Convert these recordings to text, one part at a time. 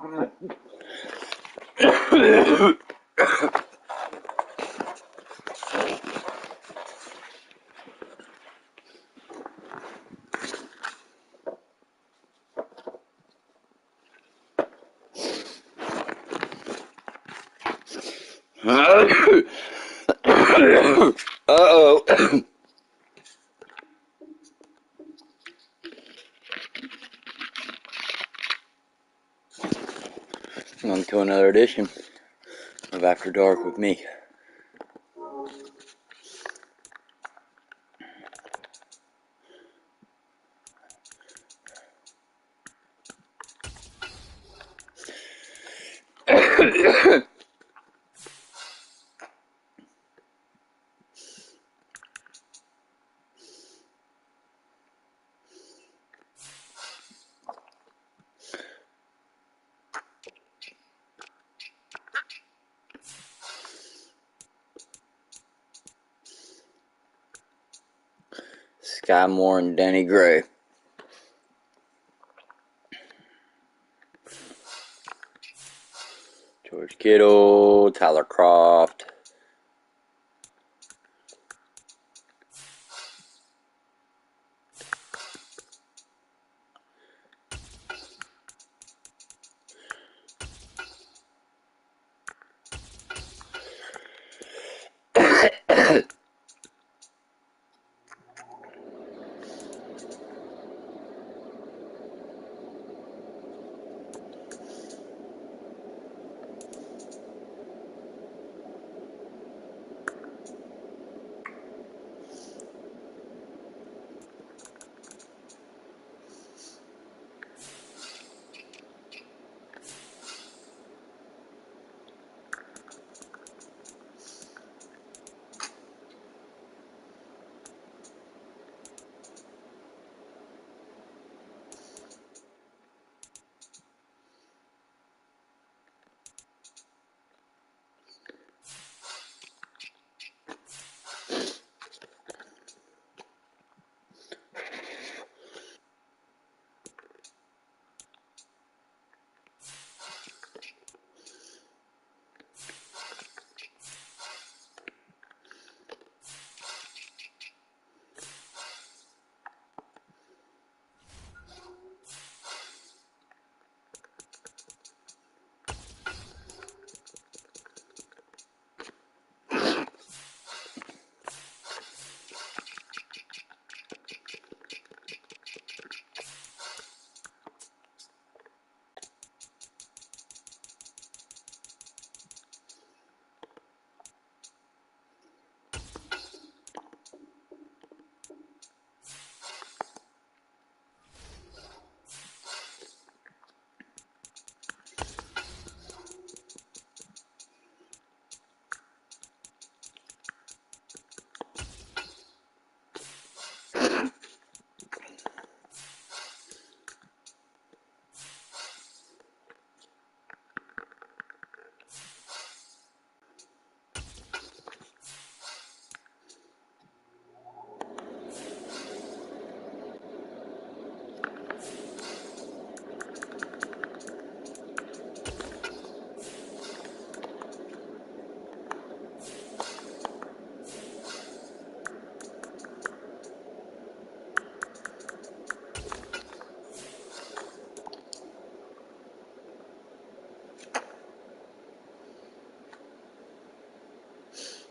Uh-oh. On to another edition of After Dark with me. Sky Moore and Danny Gray. George Kittle, Tyler Croft.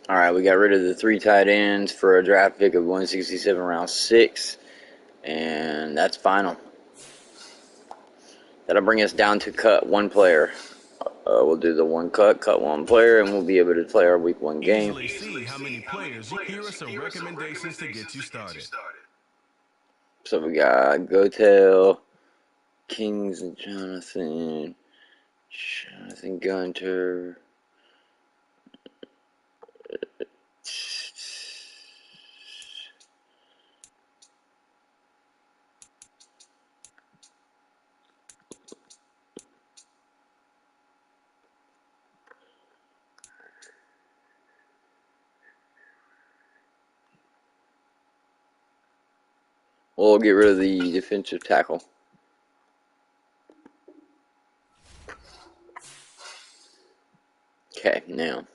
Alright, we got rid of the 3 tight ends for a draft pick of 167 round 6. And that's final. That'll bring us down to cut 1 player. We'll do the 1 cut 1 player, and we'll be able to play our week 1 game. Easily see how many players. Here are some recommendations to get you started. So we got Gotel, Kings and Jonathan Gunter. We'll get rid of the defensive tackle. Okay, now.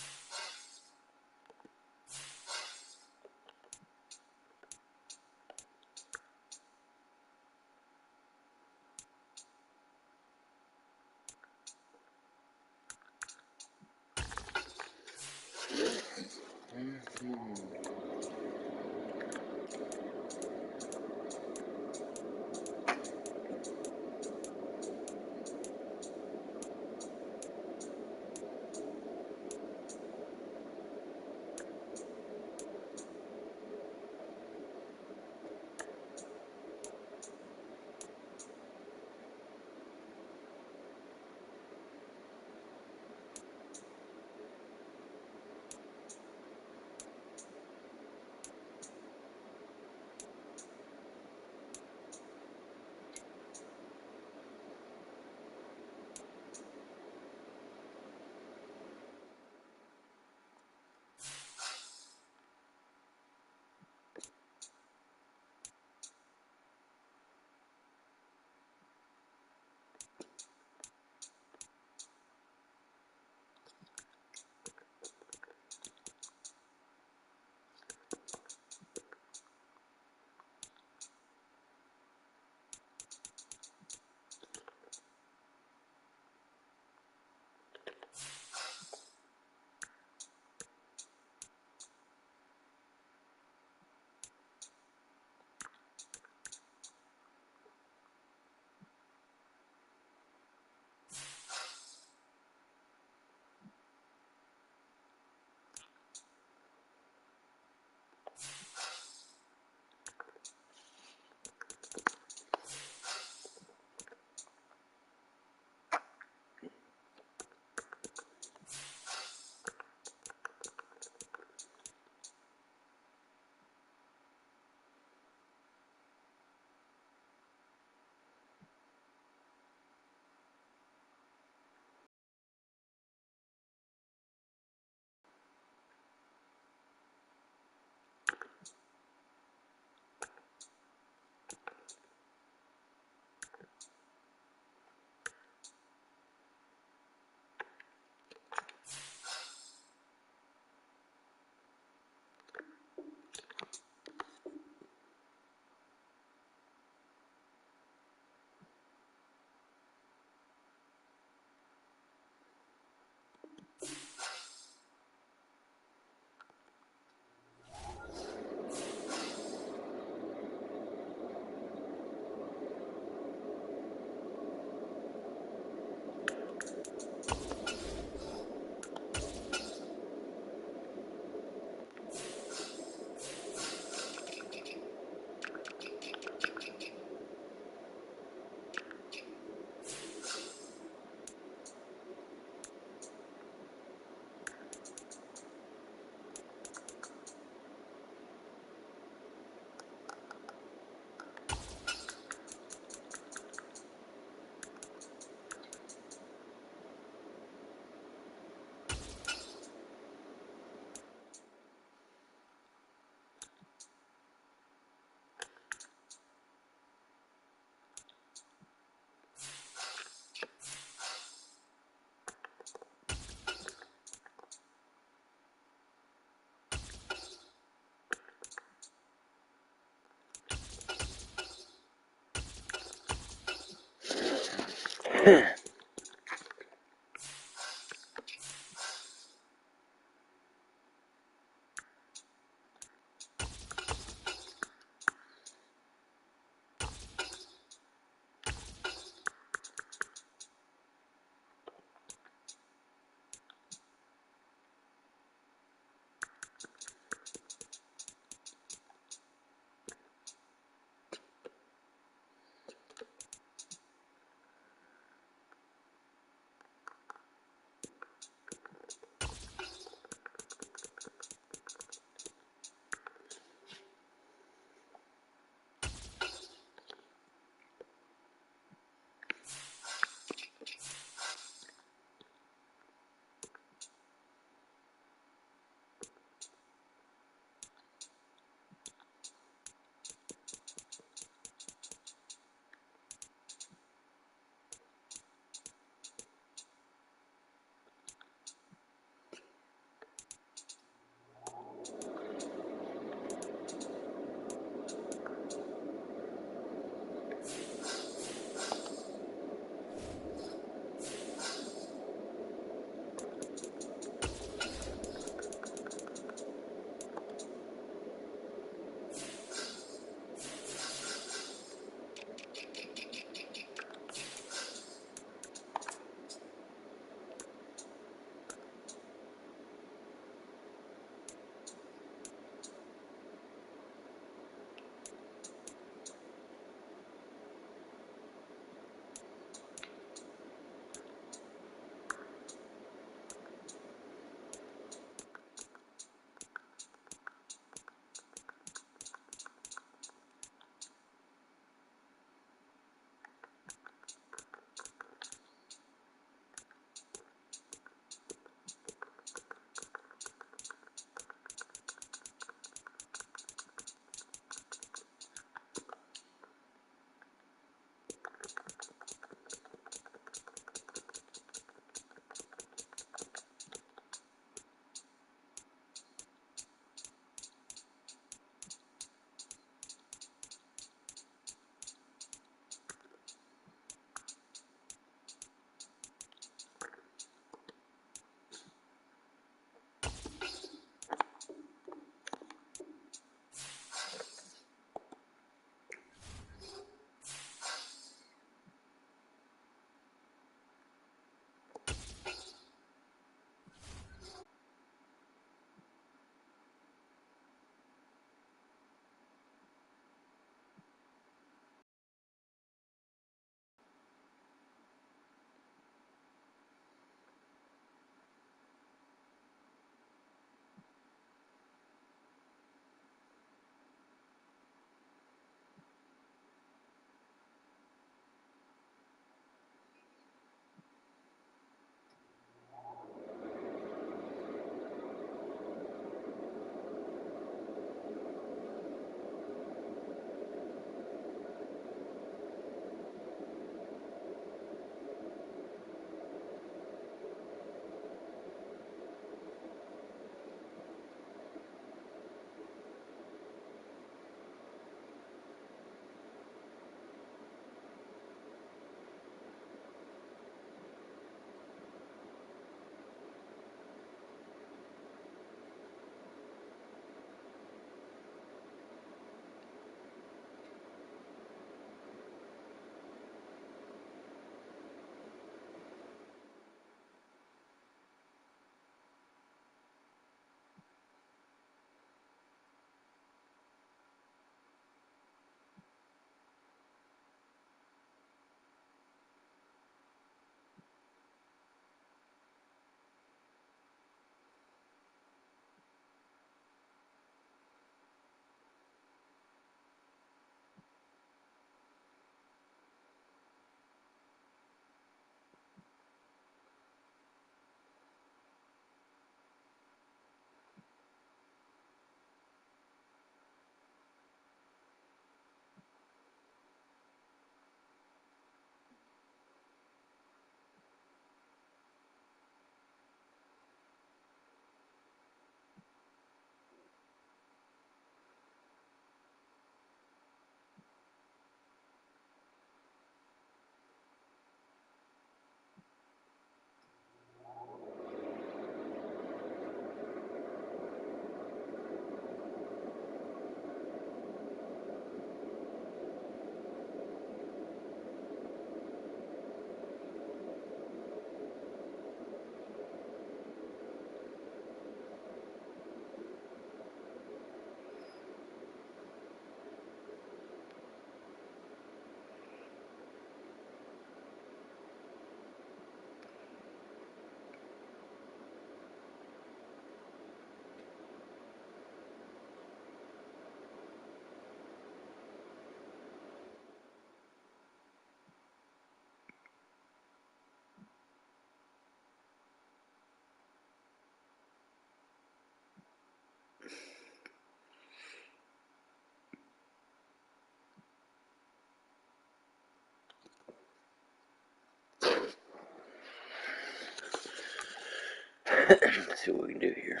Let's see what we can do here.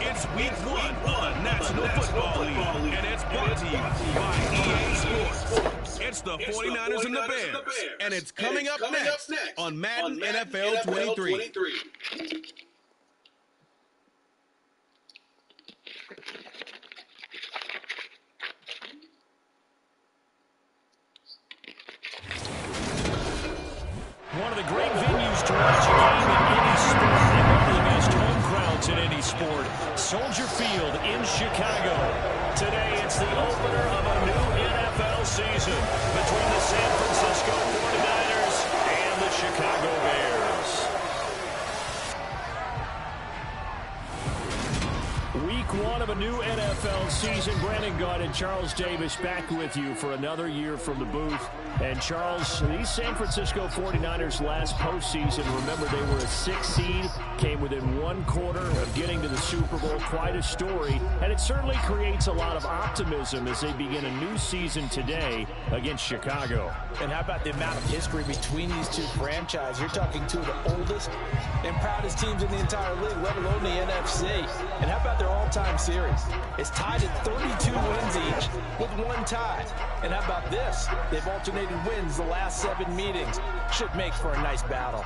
It's week one of the National Football League, and it's brought to you by EA Sports. It's the 49ers and the Bears, and it's coming up next on Madden NFL 23. One of the great venues to watch a game in any sport, and one of the best home crowds in any sport, Soldier Field in Chicago. Today, it's the opener of a new NFL season between the San Francisco 49ers and the Chicago Bears. Week one of a new NFL season. Brandon Gaunt and Charles Davis back with you for another year from the booth. And Charles, these San Francisco 49ers last postseason, remember they were a 6 seed, came within 1 quarter of getting to the Super Bowl. Quite a story, and it certainly creates a lot of optimism as they begin a new season today against Chicago. And how about the amount of history between these two franchises? You're talking two of the oldest and proudest teams in the entire league, let alone the NFC. And how about their all-time series? It's tied at 32 wins each with 1 tie. And how about this? They've alternated wins the last 7 meetings. Should make for a nice battle.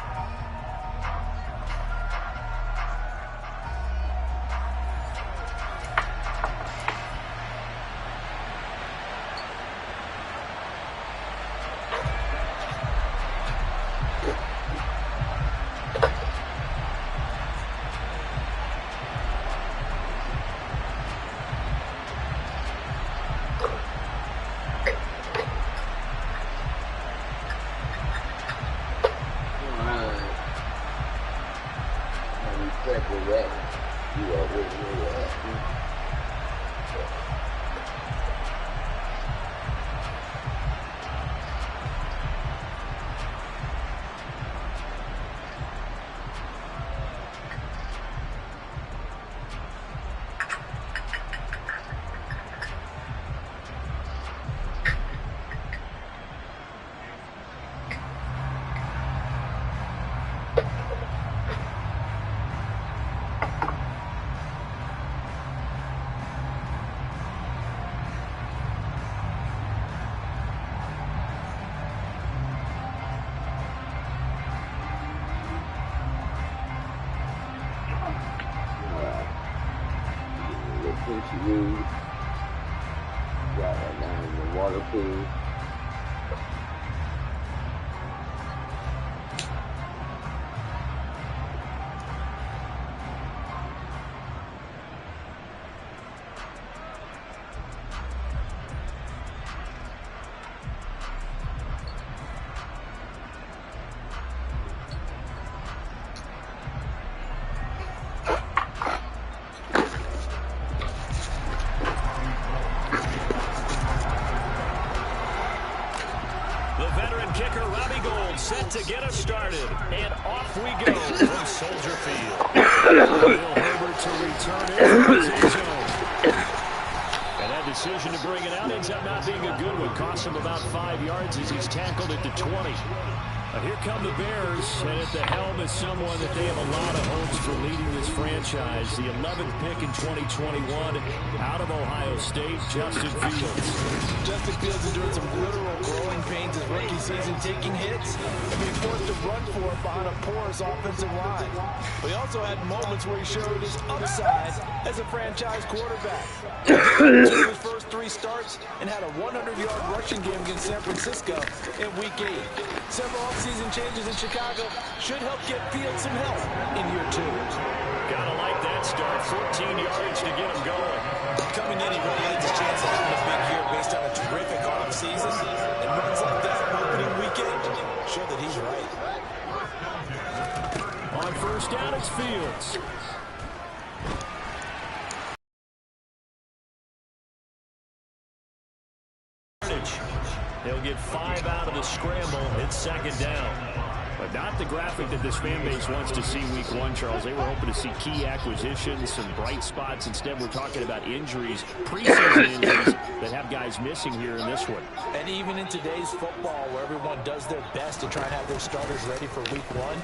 Got that down in the water pool. Set to get us started, and off we go from Soldier Field. Will Herbert to return it from his zone. And had to decision to bring it out ends up not being a good one. Costs him about 5 yards as he's tackled at the 20. Here come the Bears, and at the helm is someone that they have a lot of hopes for leading this franchise. The 11th pick in 2021 out of Ohio State, Justin Fields. Justin Fields endured some literal growing pains his rookie season, taking hits and being forced to run for it behind a porous offensive line. But he also had moments where he showed his upside as a franchise quarterback. He did his first 3 starts and had a 100-yard rushing game against San Francisco in Week 8. Several offseason changes in Chicago should help get Fields some help in year 2. Gotta like that start. 14 yards to get him going. Coming in, he really has a chance of having a big year based on a terrific offseason. And runs like that opening weekend show that he's right. On first down, it's Fields. He'll get 5 out of the scramble. It's second down. But not the graphic that this fan base wants to see week 1, Charles. They were hoping to see key acquisitions, some bright spots. Instead, we're talking about injuries, preseason injuries that have guys missing here in this one. And even in today's football, where everyone does their best to try and have their starters ready for week 1,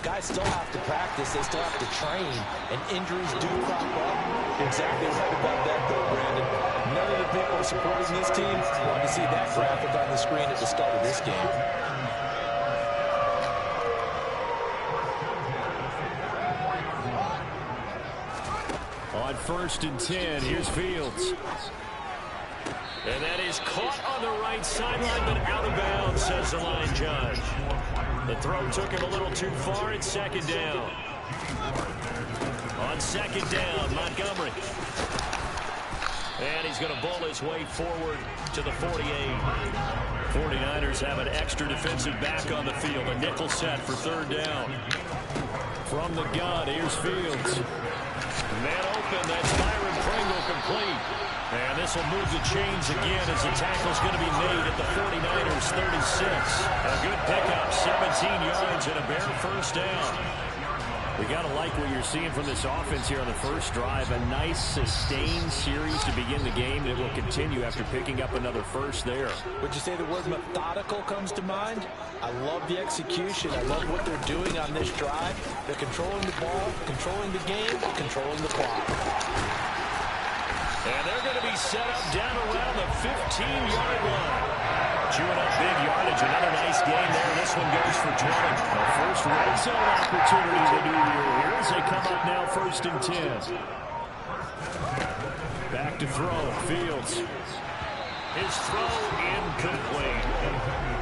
guys still have to practice. They still have to train, and injuries do crop up. You're exactly right about that, though, Brandon. None of the people supporting this team want to see that graphic on the screen at the start of this game. On first and 10, here's Fields. And that is caught on the right sideline, but out of bounds, says the line judge. The throw took him a little too far. It's second down. On second down, Montgomery. And he's going to bull his way forward to the 48. 49ers have an extra defensive back on the field. A nickel set for third down. From the gun, here's Fields. Man open, that's Byron Pringle complete. And this will move the chains again as the tackle's going to be made at the 49ers 36. A good pickup, 17 yards and a bare first down. We got to like what you're seeing from this offense here on the first drive. A nice sustained series to begin the game that will continue after picking up another first there. Would you say the word methodical comes to mind? I love the execution. I love what they're doing on this drive. They're controlling the ball, controlling the game, controlling the clock. And they're going to be set up down around the 15-yard line. Chewing up big yardage. Another nice game there. This one goes for 20. The first red zone opportunity of the new year here as they come up now first and 10. Back to throw. Fields. His throw incomplete.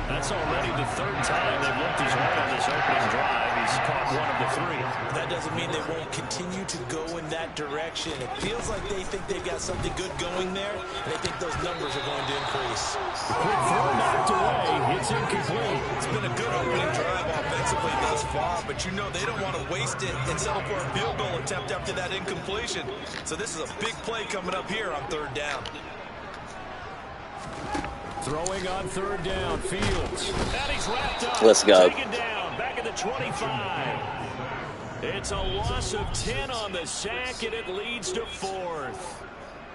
That's already the third time they've looked his way on this opening drive. He's caught one of the 3. That doesn't mean they won't continue to go in that direction. It feels like they think they've got something good going there, and they think those numbers are going to increase. Quick throw knocked away. It's incomplete. It's been a good opening drive offensively thus far, but you know they don't want to waste it and settle for a field goal attempt after that incompletion. So this is a big play coming up here on third down. Throwing on third down, Fields. And he's wrapped up. Let's go. Taken down, back at the 25. It's a loss of 10 on the sack, and it leads to 4th.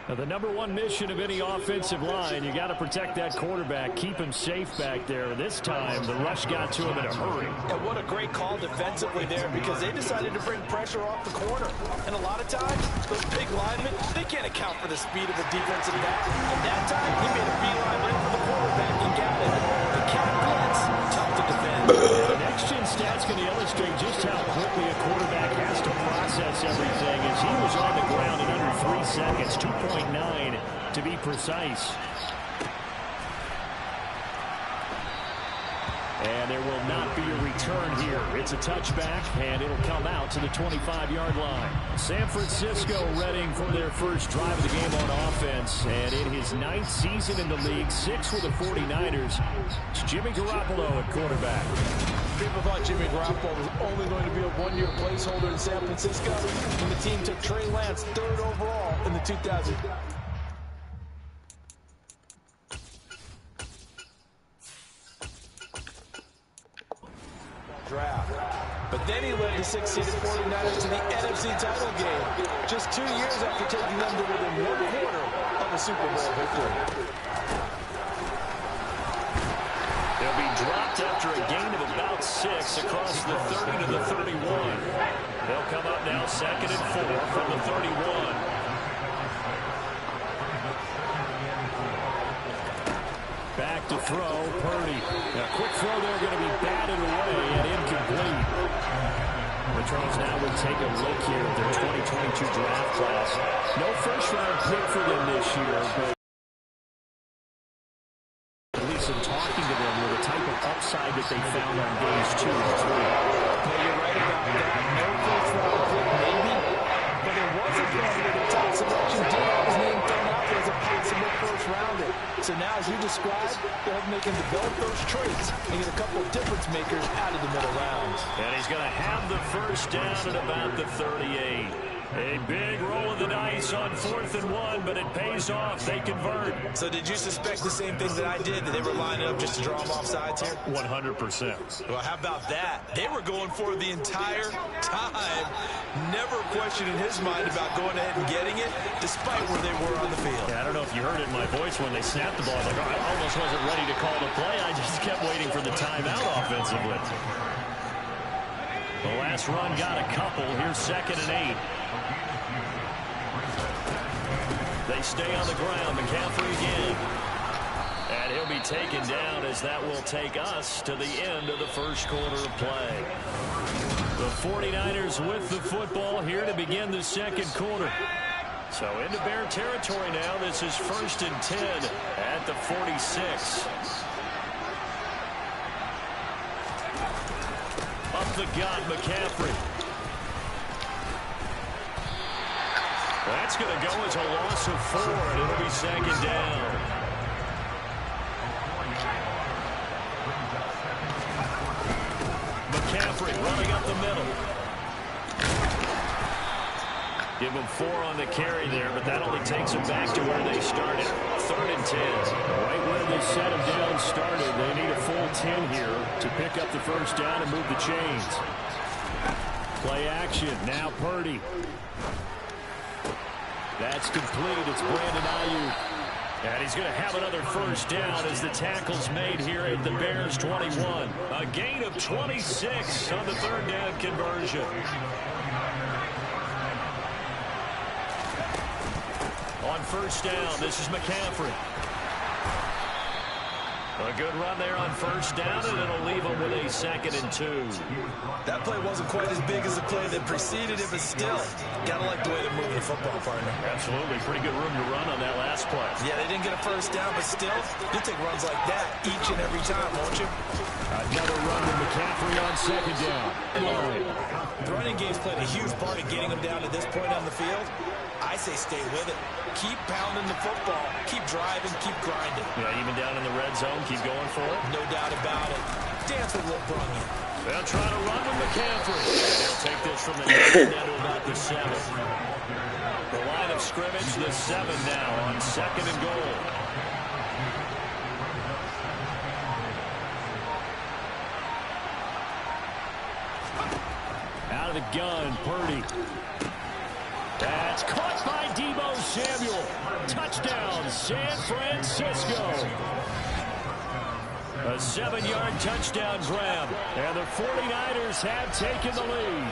Now, the number 1 mission of any offensive line, you got to protect that quarterback, keep him safe back there. This time, the rush got to him in a hurry. And what a great call defensively there, because they decided to bring pressure off the corner. And a lot of times, those big linemen, they can't account for the speed of a defensive back. And that time, he made a beeline right for the quarterback and got it. The cat blitz, tough to defend. The next-gen stats going to illustrate just how quickly a quarterback has to process everything, as he was on the ground in under 3 seconds, 2.9 to be precise. And there will not be a return here. It's a touchback, and it'll come out to the 25-yard line. San Francisco readying for their first drive of the game on offense. And in his 9th season in the league, 6 with the 49ers, it's Jimmy Garoppolo at quarterback. People thought Jimmy Garoppolo was only going to be a 1-year placeholder in San Francisco, and the team took Trey Lance 3rd overall in the 2000. Draft. But then he led the 6-seeded 49ers to the NFC title game, just 2 years after taking them to within 1/4 of a Super Bowl victory. They'll be dropped after a gain of about 6 across the 30 to the 31. They'll come up now 2nd and 4 from the 31. Back to throw, Purdy. Now, quick throw there, going to be batted away and incomplete. The Trojans now will take a look here at their 2022 draft class. No first-round pick for them this year, but at least in talking to them with the type of upside that they found on days 2 and 3. Yeah, you're right about that. No first-round pick, maybe, but there was a point where the top selection did have his name thrown out there as a possible first-rounder. So now, as you described, they're hoping they can develop those traits and get a couple of difference makers out of the middle rounds. And he's going to have the first down at about the 38. A big roll of the dice on 4th and 1, but it pays off. They convert. So did you suspect the same thing that I did, that they were lining up just to draw them off sides here? 100%. Well, how about that? They were going for it the entire time. Never a question in his mind about going ahead and getting it, despite where they were on the field. Yeah, I don't know if you heard it in my voice when they snapped the ball. I was like, oh, I almost wasn't ready to call the play. I just kept waiting for the timeout offensively. The last run got a couple. Here's 2nd and 8. They stay on the ground. McCaffrey again. And he'll be taken down as that will take us to the end of the first quarter of play. The 49ers with the football here to begin the second quarter. So into Bear territory now. This is 1st and 10 at the 46. Up the gut, McCaffrey. That's going to go as a loss of 4, and it'll be 2nd down. McCaffrey running up the middle. Give him 4 on the carry there, but that only takes them back to where they started. 3rd and 10. Right where they set him down started. They need a full 10 here to pick up the first down and move the chains. Play action. Now Purdy. That's complete. It's Brandon Ayuk. And he's going to have another first down as the tackle's made here at the Bears 21. A gain of 26 on the 3rd down conversion. On first down, this is McCaffrey. A good run there on first down, and it'll leave them with a 2nd and 2. That play wasn't quite as big as the play that preceded it, but still, gotta like the way they're moving the football, partner. Absolutely. Pretty good room to run on that last play. Yeah, they didn't get a first down, but still, you'll take runs like that each and every time, won't you? Another run with McCaffrey on 2nd down. The running game's played a huge part in getting them down to this point on the field. I say stay with it. Keep pounding the football. Keep driving. Keep grinding. Yeah, even down in the red zone, keep going for it. No doubt about it. Dance with what brung you. They'll try to run with McCaffrey. They'll take this from the 9 down to about the 7. The line of scrimmage, the 7 now on 2nd and goal. Out of the gun, Purdy. That's caught by Deebo Samuel. Touchdown, San Francisco. A 7-yard touchdown grab. And the 49ers have taken the lead.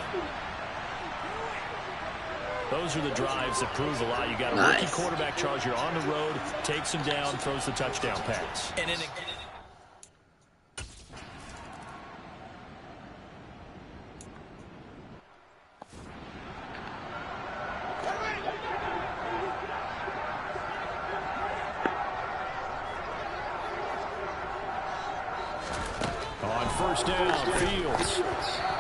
Those are the drives that prove a lot. You got a rookie quarterback, Charles. You're on the road, takes him down, throws the touchdown pass. And in First down, Fields.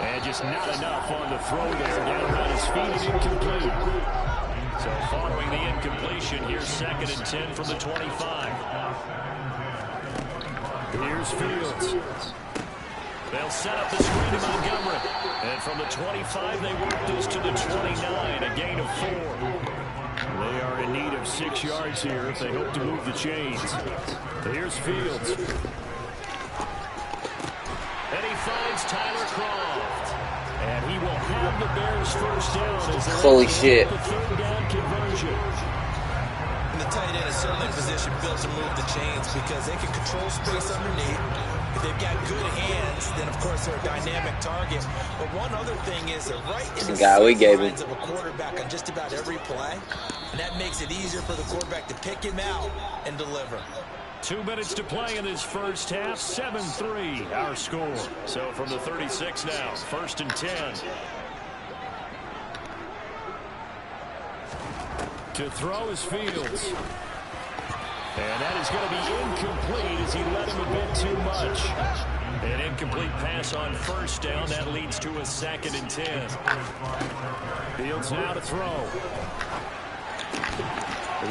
And just not enough on the throw there. Down around his feet and incomplete. So following the incompletion, here's 2nd and 10 from the 25. Here's Fields. They'll set up the screen to Montgomery. And from the 25, they work this to the 29, a gain of 4. They are in need of 6 yards here if they hope to move the chains. Here's Fields. And he finds Tyler Croft. And he will have the Bears first down as they holy shit. the 3rd down conversion. the tight end is certainly a position built to move the chains because they can control space underneath. If they've got good hands, then, of course, they're a dynamic target. But one other thing is they're right in the sightlines of a quarterback on just about every play. And that makes it easier for the quarterback to pick him out and deliver. 2 minutes to play in this first half. 7-3 our score. So from the 36 now, 1st and 10. To throw is Fields. And that is going to be incomplete as he let him a bit too much. An incomplete pass on 1st down. That leads to a 2nd and 10. Fields now to throw.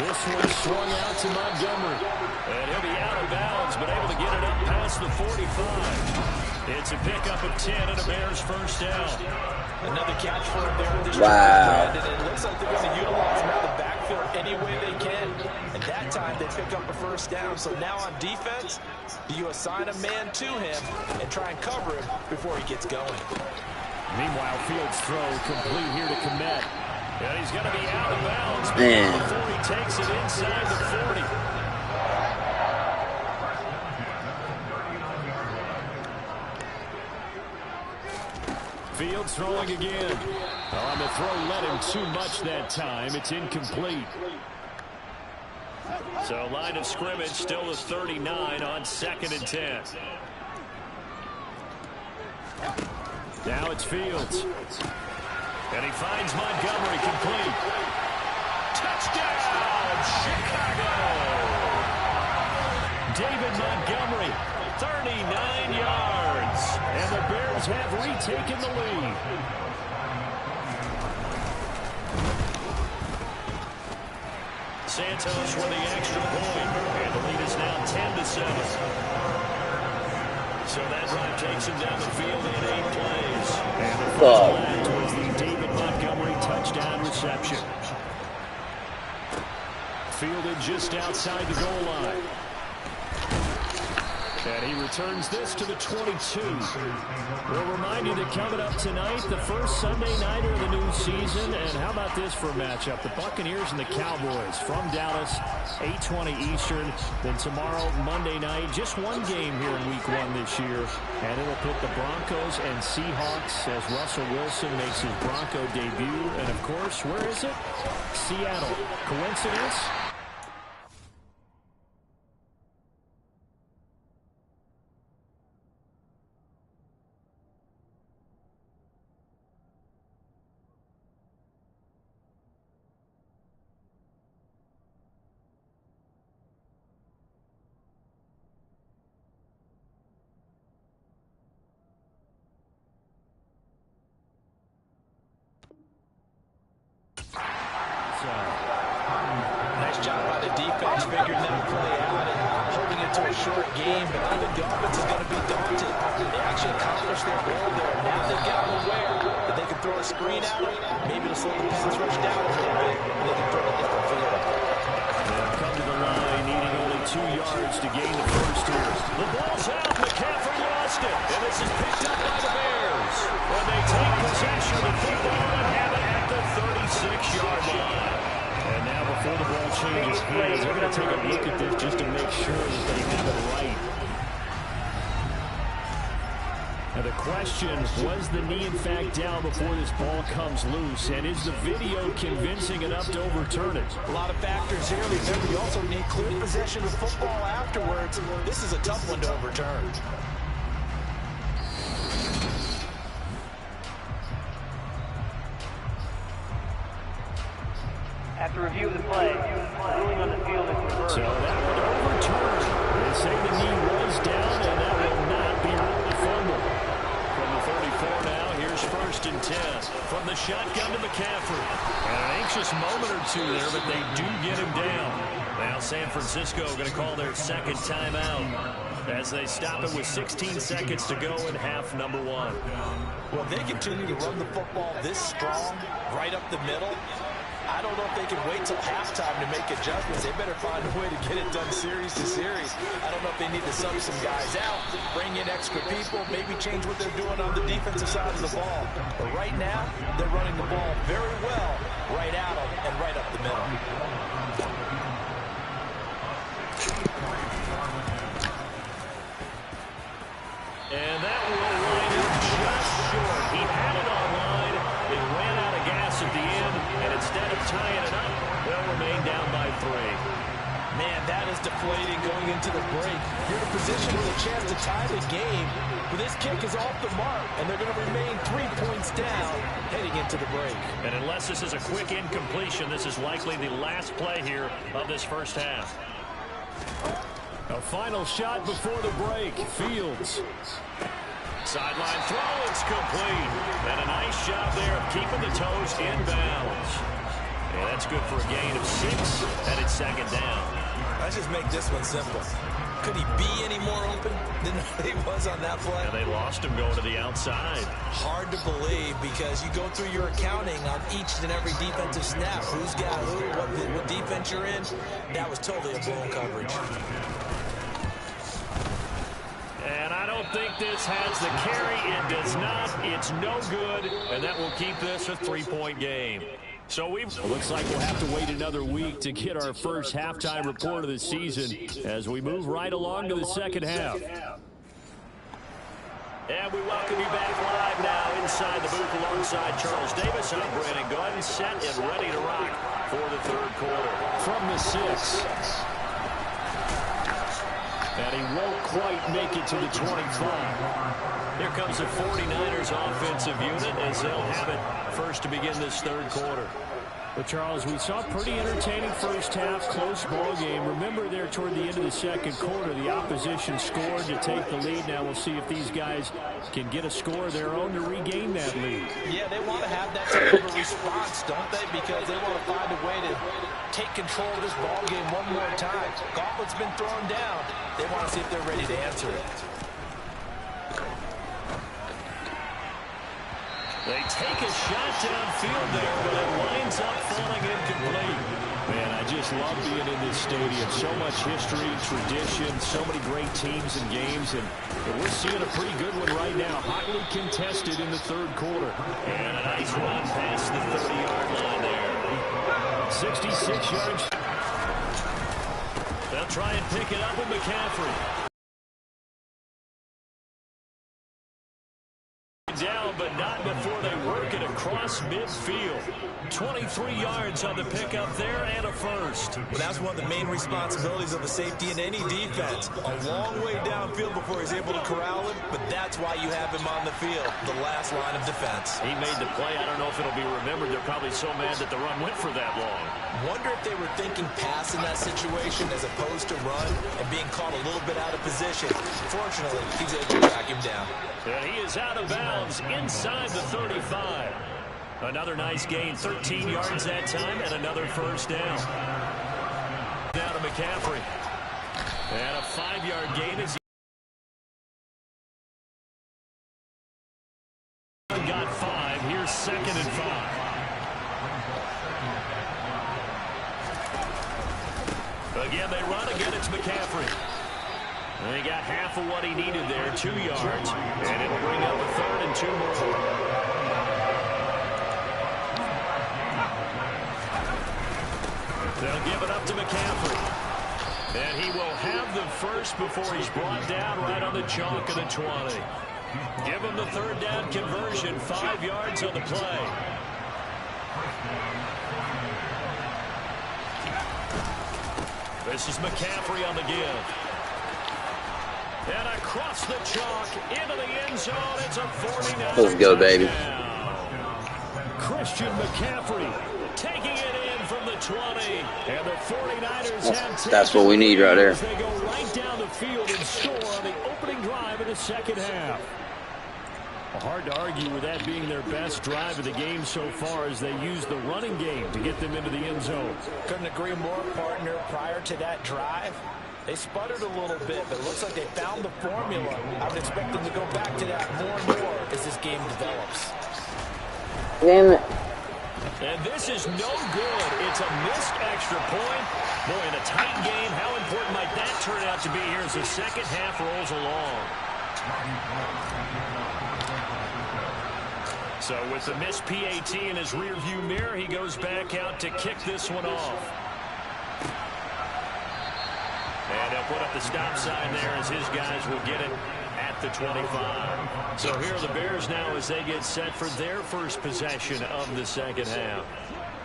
This one swung out to Montgomery. And he'll be out of bounds, but able to get it up past the 45. It's a pickup of 10 and a Bears 1st down. Another catch for him there in this wow. And it looks like they're going to utilize him out of the backfield any way they can. And that time they pick up a 1st down. So now on defense, do you assign a man to him and try and cover him before he gets going? Meanwhile, Fields' throw complete here to Kmet. And he's going to be out of bounds Man. before he takes it inside the 40. Fields throwing again. On the throw, let him too much that time. It's incomplete. So line of scrimmage still the 39 on 2nd and 10. Now it's Fields. And he finds Montgomery complete. Touchdown, Chicago! David Montgomery, 39 yards. And the Bears have retaken the lead. Santos with the extra point. And the lead is now 10-7. So that drive takes him down the field in 8 plays. And the first left was the David Montgomery touchdown reception. Fielded just outside the goal line. And he returns this to the 22. We'll remind you that coming up tonight, the first Sunday nighter of the new season. And how about this for a matchup? The Buccaneers and the Cowboys from Dallas, 8:20 Eastern. Then tomorrow, Monday night, just one game here in Week 1 this year. And it'll pit the Broncos and Seahawks as Russell Wilson makes his Bronco debut. And, of course, where is it? Seattle. Coincidence? Nice job by the defense, figuring that play out and holding it to a short game. But I think the offense is going to be daunted. They actually accomplished their goal there. Now they've got them aware that they can throw a screen at them, maybe to slow the pass rush down a little bit, and they can throw it up the field. They'll come to the line, needing only 2 yards to gain the first here. The ball's out. McCaffrey lost it. And this is picked up by the Bears. When they take possession of the football and have it at the 36-yard line. And now before the ball changes hands, they're going to take a look at this just to make sure that they have it right. Now the question, was the knee in fact down before this ball comes loose? And is the video convincing enough to overturn it? A lot of factors here. Remember, you also need clear possession of football afterwards. This is a tough one to overturn. After review of the play, ruling on the field is reversed. So that one overturned. They say the knee was down, and that will not be ruled a fumble. From the 34 now, here's 1st and 10. From the shotgun to McCaffrey. And an anxious moment or two there, but they do get him down. Now San Francisco going to call their 2nd timeout as they stop it with 16 seconds to go in half number 1. Well, they continue to run the football this strong, right up the middle. I don't know if they can wait till halftime to make adjustments. They better find a way to get it done series to series. I don't know if they need to sub some guys out, bring in extra people, maybe change what they're doing on the defensive side of the ball. But right now, they're running the ball very well right out of and right up the middle. deflating going into the break. You're in a position with a chance to tie the game, but this kick is off the mark, and they're going to remain 3 points down heading into the break. And unless this is a quick incompletion, this is likely the last play here of this first half. A final shot before the break. Fields. Sideline throw, it's complete. And a nice job there of keeping the toes in bounds. Yeah, that's good for a gain of 6, and it's second down. Let's just make this one simple. Could he be any more open than he was on that play? And they lost him going to the outside. Hard to believe because you go through your accounting on each and every defensive snap. Who's got who, what defense you're in. That was totally a blown coverage. And I don't think this has the carry. It does not. It's no good. And that will keep this a 3-point game. So it looks like we'll have to wait another week to get our first halftime report of the season as we move right along to the second half. And we welcome you back live now inside the booth alongside Charles Davis. I'm Brandon Gordon, set and ready to rock for the third quarter. From the 6. And he won't quite make it to the 25. Here comes the 49ers offensive unit as they'll have it first to begin this third quarter. Well, Charles, we saw a pretty entertaining first half, close ball game. Remember there toward the end of the second quarter, the opposition scored to take the lead. Now we'll see if these guys can get a score of their own to regain that lead. Yeah, they want to have that type of a response, don't they? Because they want to find a way to take control of this ball game one more time. Gauntlet's been thrown down. They want to see if they're ready to answer it. They take a shot downfield there, but it winds up falling incomplete. Man, I just love being in this stadium. So much history, tradition, so many great teams and games, and we're seeing a pretty good one right now. Hotly contested in the third quarter. And a nice run past the 30-yard line there. 66 yards. They'll try and pick it up with McCaffrey. Down, but not before they work it across midfield. 23 yards on the pickup there and a first. Well, that's one of the main responsibilities of a safety in any defense. A long way downfield before he's able to corral him, but that's why you have him on the field, the last line of defense. He made the play. I don't know if it'll be remembered. They're probably so mad that the run went for that long. Wonder if they were thinking pass in that situation as opposed to run and being caught a little bit out of position. Fortunately, he's able to track him down. And he is out of bounds inside the 35. Another nice gain, 13 yards that time, and another first down. Down to McCaffrey. And a 5-yard gain as he got 5. Here's second and 5. Again, they run. Again, it's McCaffrey. And he got half of what he needed there, 2 yards. And it'll bring up a third and 2 more. They'll give it up to McCaffrey. And he will have the first before he's brought down right on the chalk of the 20. Give him the third down conversion, 5 yards on the play. This is McCaffrey on the give. And across the chalk into the end zone. It's a 49. Let's go, baby. Christian McCaffrey taking it in from the 20. And the 49ers have that's what we need right there. They go right down the field and score on the opening drive of the second half. Well, hard to argue with that being their best drive of the game so far as they use the running game to get them into the end zone. Couldn't agree more, partner. Prior to that drive, they sputtered a little bit, but it looks like they found the formula. I would expect them to go back to that more and more as this game develops. Damn it. And this is no good. It's a missed extra point. Boy, in a tight game, how important might that turn out to be here as the second half rolls along? So with the missed PAT in his rearview mirror, he goes back out to kick this one off. And they'll put up the stop sign there as his guys will get it at the 25. So here are the Bears now as they get set for their first possession of the second half.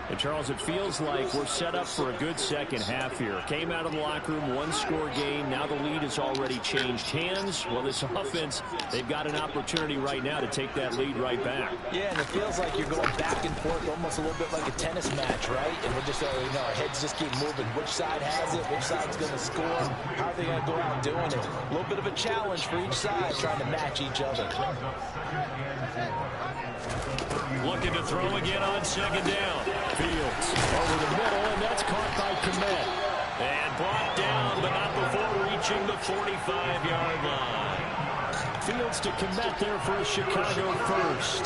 And, Charles, it feels like we're set up for a good second half here. Came out of the locker room, one-score game. Now the lead has already changed hands. Well, this offense, they've got an opportunity right now to take that lead right back. Yeah, and it feels like you're going back and forth, almost a little bit like a tennis match, right? And we're just, our heads just keep moving. Which side has it? Which side's going to score? How are they going to go out doing it? A little bit of a challenge for each side, trying to match each other. Looking to throw again on second down. Fields over the middle, and that's caught by Komet. And brought down, but not before reaching the 45-yard line. Fields to Komet there for a Chicago first.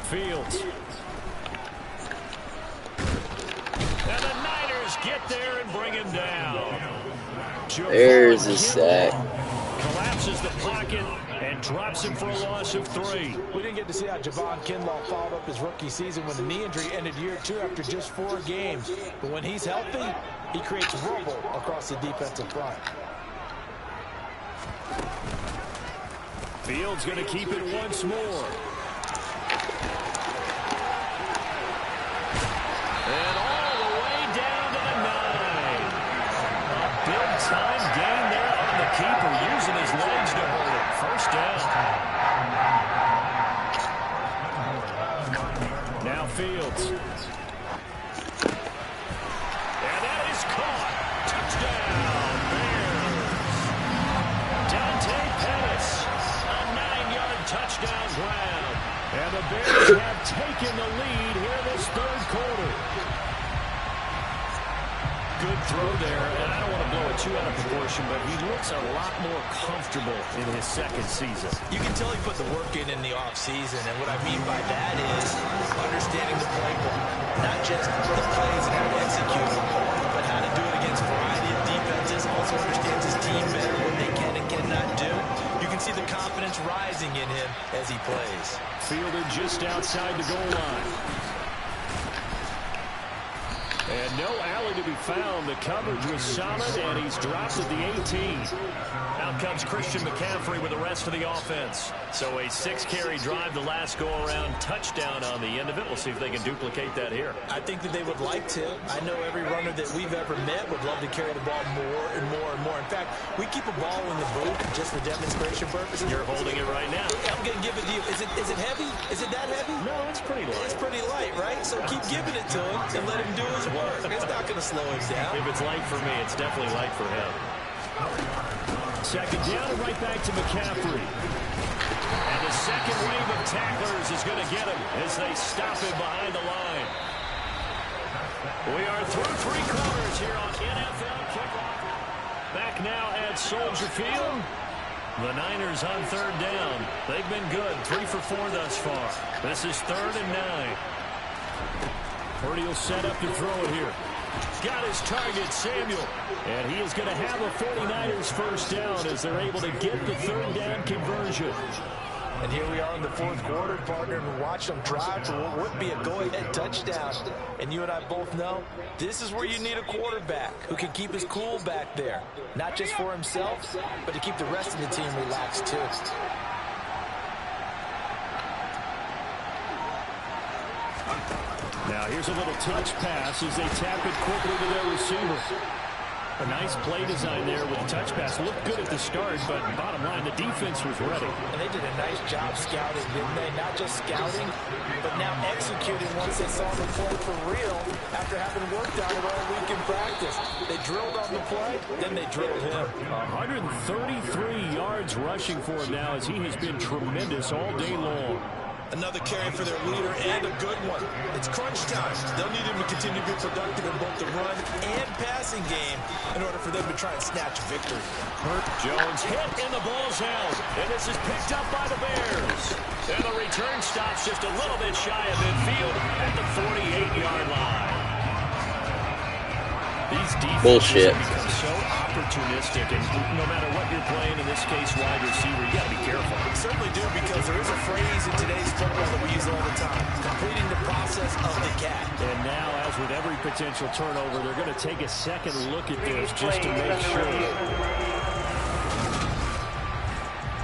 Fields. And the Niners get there and bring him down. There's a sack. Collapses the pocket and drops him for a loss of 3. We didn't get to see how Javon Kinlaw followed up his rookie season when the knee injury ended year 2 after just 4 games. But when he's healthy, he creates rubble across the defensive front. Fields going to keep it once more. And all the way down to the 9. A big-time gain there on the keeper, using his legs to hold it. First down. Now Fields. And that is caught. Touchdown, Bears. Dante Pettis. A 9-yard touchdown grab. And the Bears have taken the lead here this third quarter. Good throw there, and I don't want to blow it too out of proportion, but he looks a lot more comfortable in his second season. You can tell he put the work in the offseason, and what I mean by that is understanding the playbook, not just the plays and how to execute them, but how to do it against a variety of defenses. Also understands his team better, what they can and cannot do. You can see the confidence rising in him as he plays. Fielded just outside the goal line. And no alley to be found. The coverage was solid, and he's dropped at the 18. Out comes Christian McCaffrey with the rest of the offense. So a 6-carry drive the last go-around, touchdown on the end of it. We'll see if they can duplicate that here. I think that they would like to. I know every runner that we've ever met would love to carry the ball more and more and more. In fact, we keep a ball in the booth just for demonstration purposes. You're holding it right now. I'm going to give it to you. Is it heavy? Is it that heavy? No, it's pretty light. It's pretty light, right? So keep giving it to him and let him do his work. It's not going to slow him down. If it's light for me, it's definitely light for him. Second down and right back to McCaffrey. And the second wave of tacklers is going to get him as they stop him behind the line. We are through 3 quarters here on NFL Kickoff. Back now at Soldier Field. The Niners on third down. They've been good. 3 for 4 thus far. This is 3rd and 9. Purdy will set up to throw it here. Got his target, Samuel. And he is going to have a 49ers first down as they're able to get the third down conversion. And here we are in the 4th quarter, partner, and watch them drive for what would be a go-ahead touchdown. And you and I both know this is where you need a quarterback who can keep his cool back there. Not just for himself, but to keep the rest of the team relaxed, too. Now here's a little touch pass as they tap it quickly to their receiver. A nice play design there with the touch pass. Looked good at the start, but bottom line, the defense was ready. And they did a nice job scouting, didn't they? Not just scouting, but now executing once they saw the play for real after having worked on it all week in practice. They drilled on the play, then they drilled him. 133 yards rushing for him now as he has been tremendous all day long. Another carry for their leader, and a good one. It's crunch time. They'll need him to continue to be productive in both the run and passing game in order for them to try and snatch victory. Jones hit, and the ball's held. And this is picked up by the Bears. And the return stops just a little bit shy of midfield at the 48-yard line. These defenses become so opportunistic, and no matter what you're playing, in this case, wide receiver, you got to be careful. We certainly do, because there is a phrase in today's football that we use all the time: completing the process of the cat. And now, as with every potential turnover, they're going to take a second look at this just to make sure.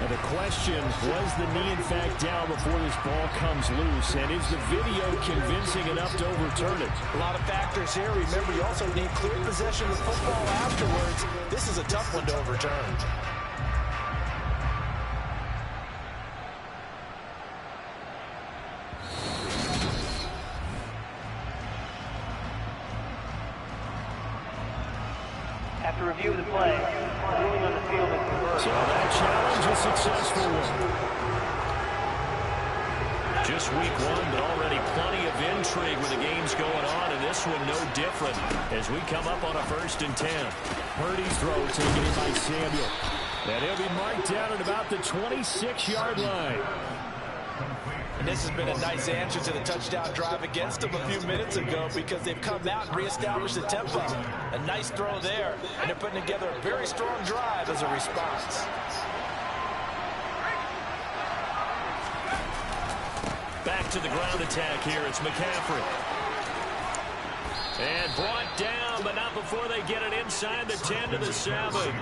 And the question, was the knee in fact down before this ball comes loose? And is the video convincing enough to overturn it? A lot of factors here. Remember, you also need clear possession of the football afterwards. This is a tough one to overturn. After review of the play, ruling on the field is reversed. So that challenge is successful. Just week one, but already plenty of intrigue with the games going on, and this one no different as we come up on a 1st and 10. Purdy's throw taken in by Samuel. And he'll be marked down at about the 26-yard line. And this has been a nice answer to the touchdown drive against them a few minutes ago because they've come out and reestablished the tempo. A nice throw there, and they're putting together a very strong drive as a response. Back to the ground attack here. It's McCaffrey. And brought down, but not before they get it inside the 10 to the 7.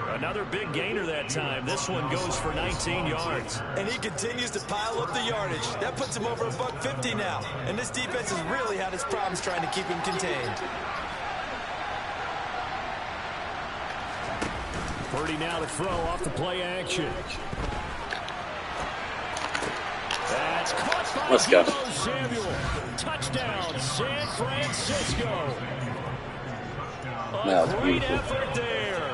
Another big gainer that time. This one goes for 19 yards. And he continues to pile up the yardage. That puts him over $150 now. And this defense has really had its problems trying to keep him contained. Purdy now to throw off the play action. That's caught by Let's go. Deebo Samuel. Touchdown, San Francisco. That was A great beautiful. effort there.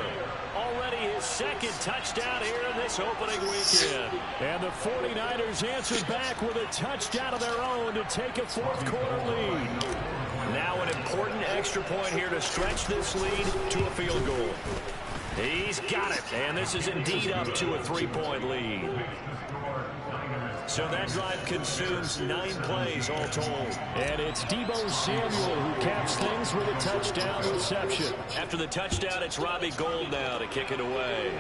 Already his 2nd touchdown here in this opening weekend. And the 49ers answered back with a touchdown of their own to take a 4th quarter lead. Now an important extra point here to stretch this lead to a field goal. He's got it, and this is indeed up to a 3-point lead. So that drive consumes 9 plays all told. And it's Deebo Samuel who caps things with a touchdown reception. After the touchdown, it's Robbie Gould now to kick it away.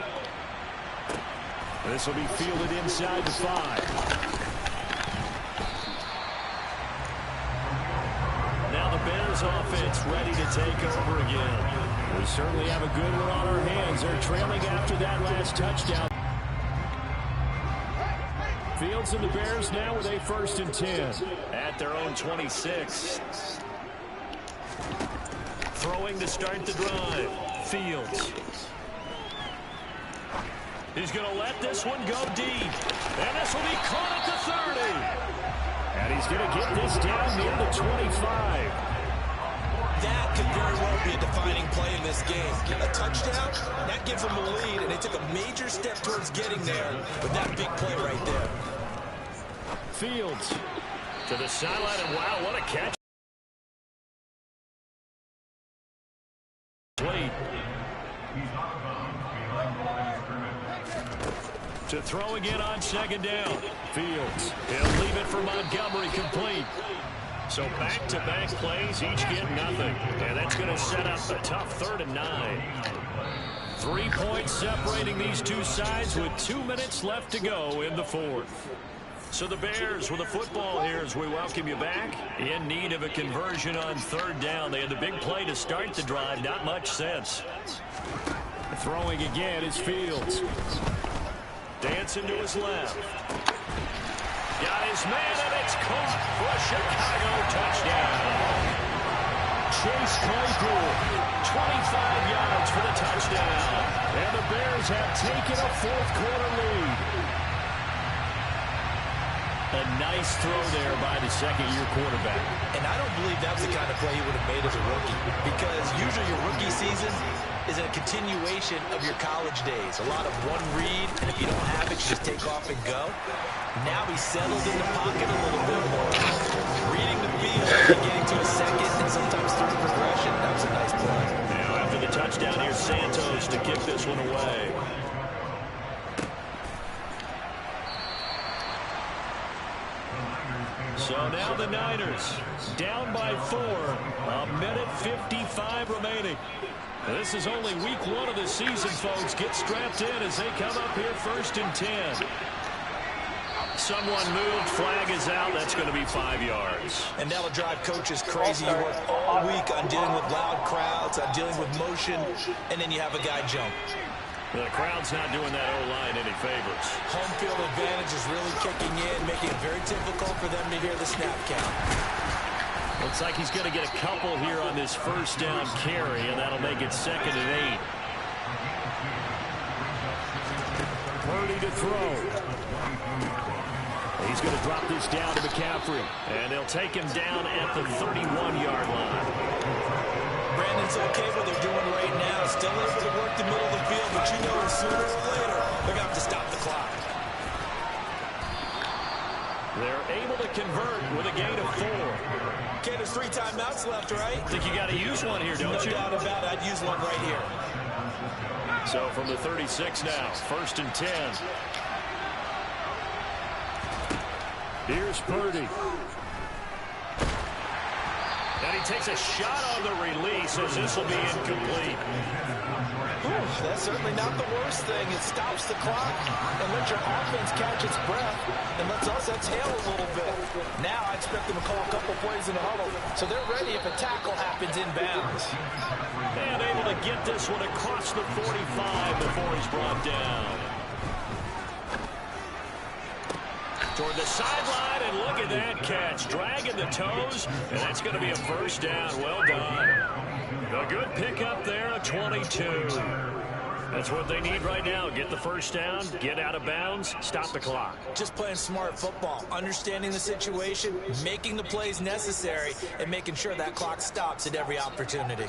This will be fielded inside the 5. Now the Bears offense ready to take over again. We certainly have a good one on our hands. They're trailing after that last touchdown. Fields and the Bears now with a 1st and 10. At their own 26. Throwing to start the drive. Fields. He's going to let this one go deep. And this will be caught at the 30. And he's going to get this down near the 25. That could very well be a defining play in this game. A touchdown, that gives them a lead, and they took a major step towards getting there with that big play right there. Fields to the sideline, and wow, what a catch. Wait. To throw again on 2nd down. Fields. He'll leave it for Montgomery, complete. So back-to-back plays, each get nothing. And that's going to set up a tough 3rd and 9. 3 points separating these two sides with 2 minutes left to go in the 4th. So the Bears with the football here as we welcome you back. In need of a conversion on 3rd down. They had the big play to start the drive. Not much sense. Throwing again is Fields. Dancing to his left. Got his man, and it's caught for a Chicago touchdown. Chase Claypool, 25 yards for the touchdown. And the Bears have taken a 4th quarter lead. A nice throw there by the 2nd-year quarterback. And I don't believe that was the kind of play he would have made as a rookie, because usually your rookie season is a continuation of your college days. A lot of one read, and if you don't have it, you just take off and go. Now he's settled in the pocket a little bit more. Reading the field and getting to a 2nd and sometimes 3rd progression. That was a nice play. Now after the touchdown, here's Santos to kick this one away. So now the Niners down by 4. A minute 55 remaining. This is only week 1 of the season, folks. Get strapped in as they come up here 1st and 10. Someone moved. Flag is out. That's going to be 5 yards. And that'll drive coaches crazy. You work all week on dealing with loud crowds, on dealing with motion, and then you have a guy jump. The crowd's not doing that O-line any favors. Home field advantage is really kicking in, making it very difficult for them to hear the snap count. Looks like he's going to get a couple here on this first down carry, and that'll make it 2nd and 8. Purdy to throw. He's going to drop this down to McCaffrey, and they'll take him down at the 31-yard line. Brandon's okay what they're doing right now. Still able to work the middle of the field, but you know sooner or later they're going to have to stop the clock. They're able to convert with a gain of 4. Okay, there's 3 timeouts left, right? I think you got to use one here, don't you? No doubt about it. I'd use one right here. So from the 36 now, 1st and 10. Here's Purdy. And he takes a shot on the release as this will be incomplete. That's certainly not the worst thing. It stops the clock and lets your offense catch its breath and lets us exhale a little bit. Now I expect them to call a couple plays in the huddle so they're ready if a tackle happens inbounds. And able to get this one across the 45 before he's brought down. Toward the sideline, and look at that catch. Dragging the toes, and that's going to be a first down. Well done. A good pickup there, a 22. That's what they need right now. Get the first down, get out of bounds, stop the clock. Just playing smart football, understanding the situation, making the plays necessary, and making sure that clock stops at every opportunity.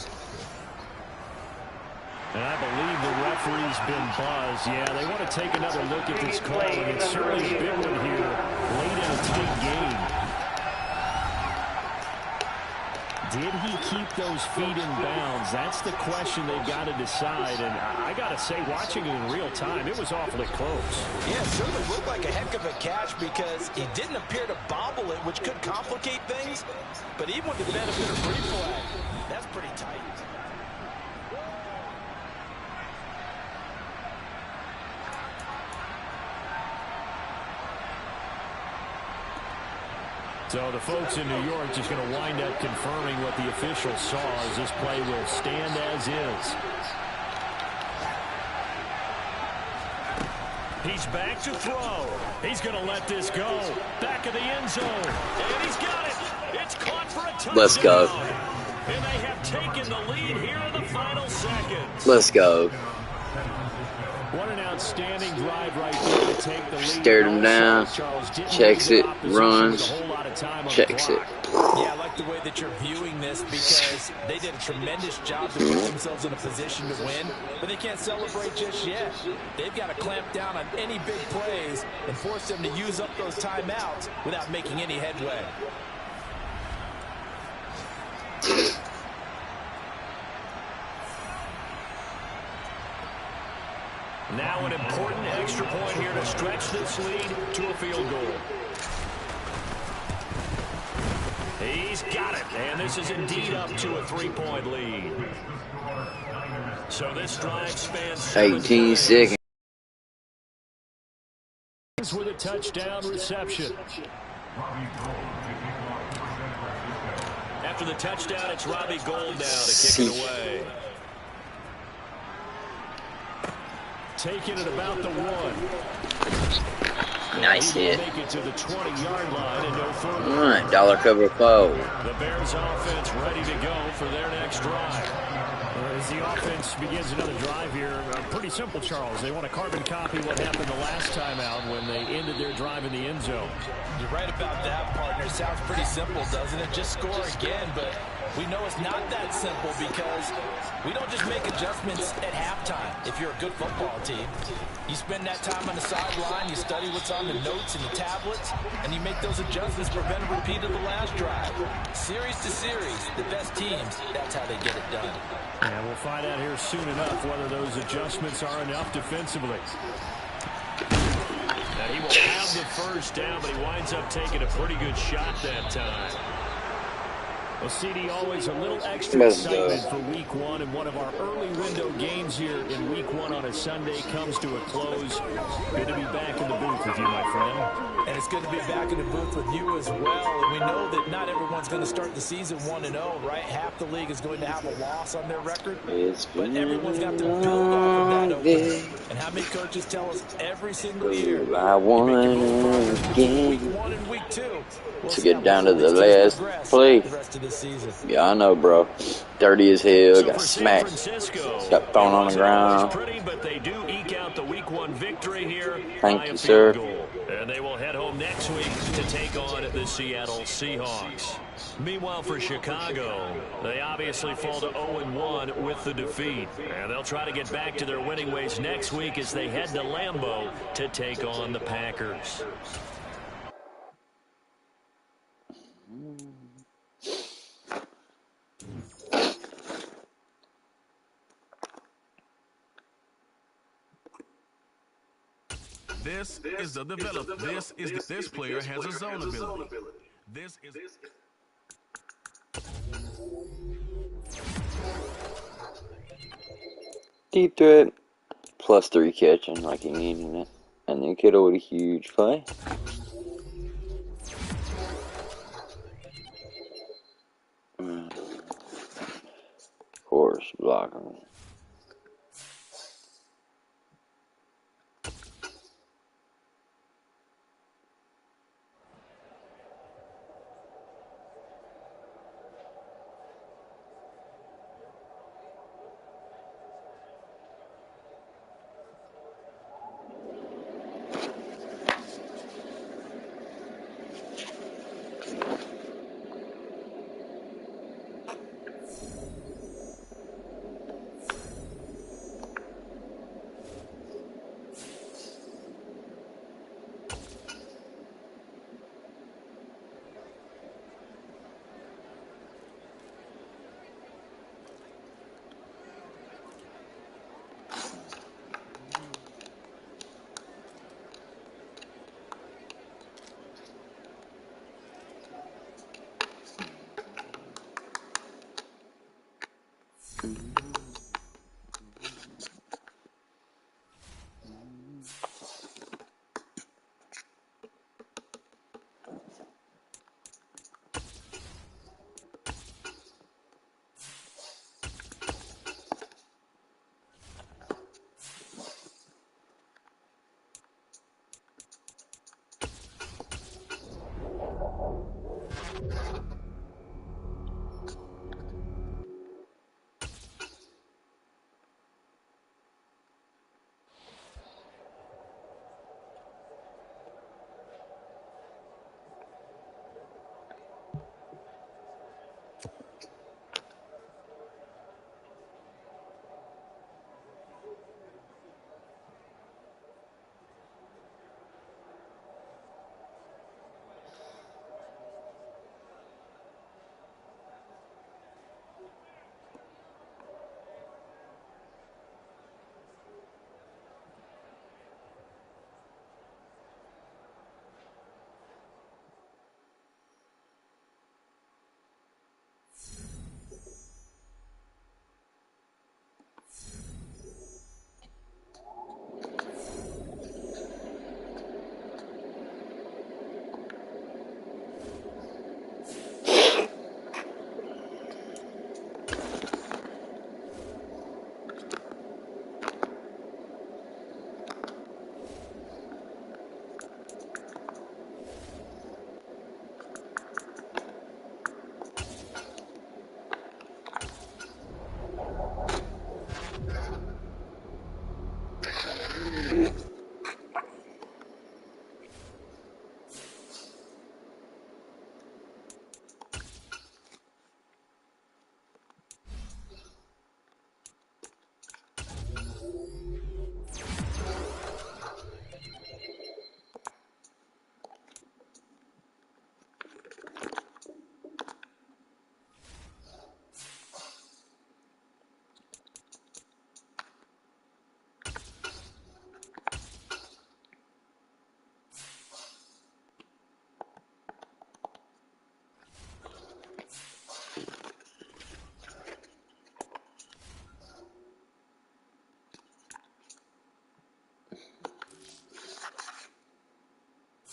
And I believe the referee's been buzzed. Yeah, they want to take another look at this call, and it's certainly a big one here late in a tight game. Did he keep those feet in bounds? That's the question they've got to decide. And I got to say, watching it in real time, it was awfully close. Yeah, it certainly looked like a heck of a catch because he didn't appear to bobble it, which could complicate things. But even with the benefit of free flag, that's pretty tight. So the folks in New York just going to wind up confirming what the officials saw as this play will stand as is. He's back to throw. He's going to let this go. Back of the end zone. And he's got it. It's caught for a touchdown. Let's go. And they have taken the lead here in the final seconds. Let's go. What an outstanding drive right there to take the lead. Stared him down, checks it, runs, checks it. Yeah, I like the way that you're viewing this because they did a tremendous job to put themselves in a position to win, but they can't celebrate just yet. They've got to clamp down on any big plays and force them to use up those timeouts without making any headway. Now an important extra point here to stretch this lead to a field goal. He's got it, and this is indeed up to a 3-point lead. So this drive spans 18 seconds. With a touchdown reception. After the touchdown, it's Robbie Gould now to kick it away. Taking it about the 1. Nice hit. Make it to the 20-yard line and no further. Dollar cover foe. The Bears offense ready to go for their next drive. As the offense begins another drive here, pretty simple, Charles. They want to carbon copy what happened the last time out when they ended their drive in the end zone. You're right about that, partner. Sounds pretty simple, doesn't it? Just score again, but we know it's not that simple because we don't just make adjustments at halftime if you're a good football team. You spend that time on the sideline, you study what's on the notes and the tablets, and you make those adjustments, prevent a repeat of the last drive. Series to series, the best teams, that's how they get it done. And we'll find out here soon enough whether those adjustments are enough defensively. Now he will have the first down, but he winds up taking a pretty good shot that time. Well, CD, always a little extra excitement for Week 1, and one of our early window games here in Week 1 on a Sunday comes to a close. Good to be back in the booth with you, my friend. And it's good to be back in the booth with you as well. And we know that not everyone's going to start the season 1-0, right? Half the league is going to have a loss on their record. But everyone's got to build off of that opener. And how many coaches tell us every single year, I you make your most won progress between Week 1 and Week 2. We'll to see how get down well to the these teams last progress play. the rest of this season. Yeah, I know, bro. Dirty as hell. So Got for San smacked. Francisco, Got thrown on the ground. pretty, but they do eke out the Week 1 victory here Thank by you, a sir. field goal. And they will head home next week to take on the Seattle Seahawks. Meanwhile, for Chicago, they obviously fall to 0-1 with the defeat. And they'll try to get back to their winning ways next week as they head to Lambeau to take on the Packers. This is the develop. This player has a zone ability. This is Deep threat. +3 catching like he needed it. And then Kittle with a huge play. Of course, blocking.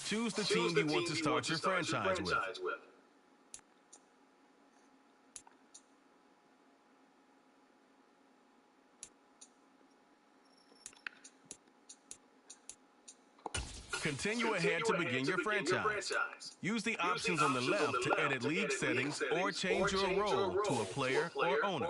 Choose the team you want to start your franchise with. Continue ahead to begin your franchise. Use the options on the left to edit league settings or change your role to a player or owner.